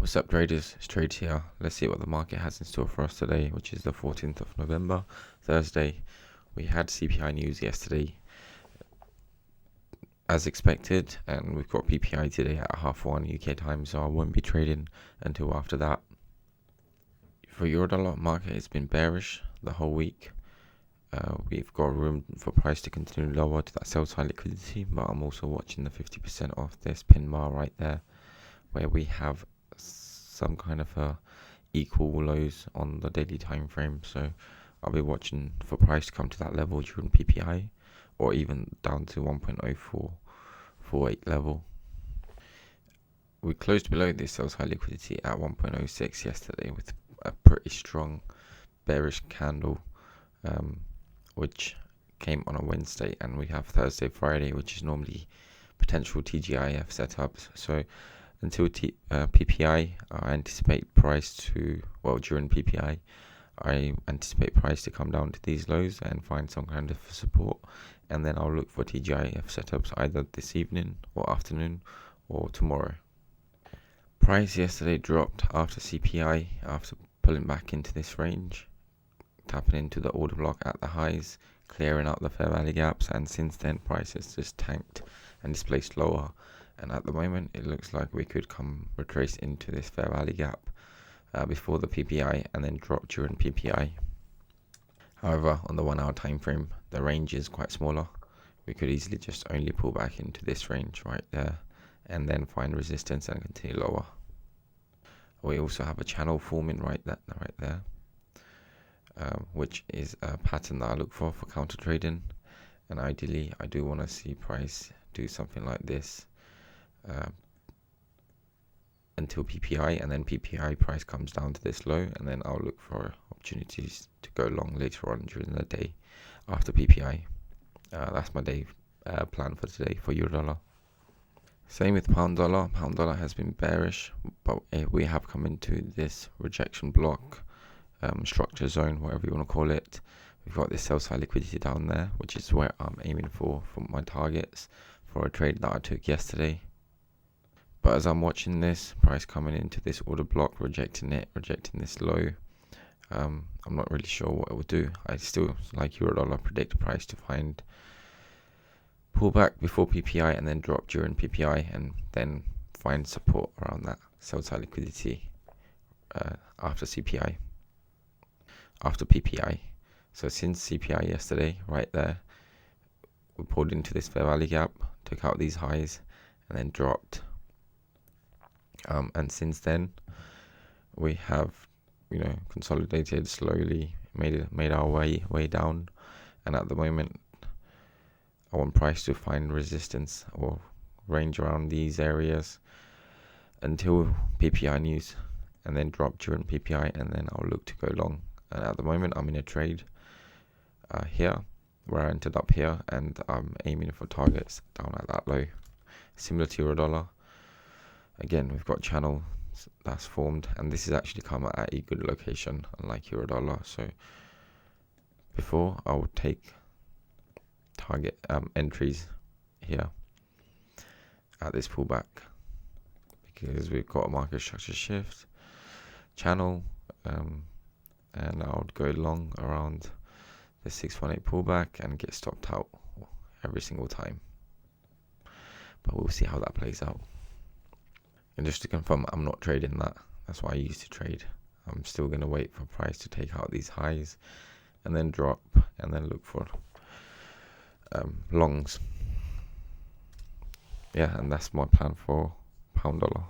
What's up, traders? It's Trades here. Let's see what the market has in store for us today, which is the 14th of November, Thursday. We had CPI news yesterday, as expected, and we've got PPI today at 1:30 UK time, so I won't be trading until after that. For Eurodollar, market has been bearish the whole week. We've got room for price to continue lower to that sell side liquidity, but I'm also watching the 50% off this pin bar right there, where we have some kind of equal lows on the daily time frame. So I'll be watching for price to come to that level during PPI, or even down to 1.0448 level. We closed below this sell side liquidity at 1.06 yesterday with a pretty strong bearish candle, which came on a Wednesday, and we have Thursday, Friday, which is normally potential TGIF setups. So until PPI, I anticipate price to, during PPI, I anticipate price to come down to these lows and find some kind of support, and then I'll look for TGIF setups either this evening or afternoon or tomorrow. Price yesterday dropped after CPI, after pulling back into this range, tapping into the order block at the highs, clearing out the fair value gaps, and since then price has just tanked and displaced lower. And at the moment, it looks like we could retrace into this fair value gap before the PPI and then drop during PPI. However, on the 1 hour time frame, the range is quite smaller. We could easily just only pull back into this range right there and then find resistance and continue lower. We also have a channel forming right there, which is a pattern that I look for counter trading. And ideally, I do want to see price do something like this until PPI, and then PPI price comes down to this low, and then I'll look for opportunities to go long later on during the day after PPI. That's my day plan for today for Eurodollar. Same with pound dollar. Pound dollar has been bearish, but we have come into this rejection block, structure zone, whatever you want to call it. We've got this sell side liquidity down there, which is where I'm aiming for my targets for a trade that I took yesterday. But as I'm watching this price coming into this order block, rejecting this low, I'm not really sure what it will do. I still, like Eurodollar, predict price to find pullback before PPI and then drop during PPI, and then find support around that sell side liquidity after PPI. So since CPI yesterday, right there, we pulled into this fair value gap, took out these highs, and then dropped. And since then, we have, consolidated slowly, made our way down. And at the moment, I want price to find resistance or range around these areas until PPI news, and then drop during PPI, and then I'll look to go long. And at the moment, I'm in a trade here, where I entered up here, and I'm aiming for targets down at that low, similar to Eurodollar. Again, we've got channel that's formed, and this has actually come at a good location, unlike Eurodollar. So before, I would take target entries here at this pullback, because we've got a market structure shift, channel, and I would go long around the 618 pullback and get stopped out every single time. But we'll see how that plays out. And just to confirm, I'm not trading that. That's what I used to trade. I'm still going to wait for price to take out these highs and then drop, and then look for longs. Yeah, and that's my plan for pound dollar.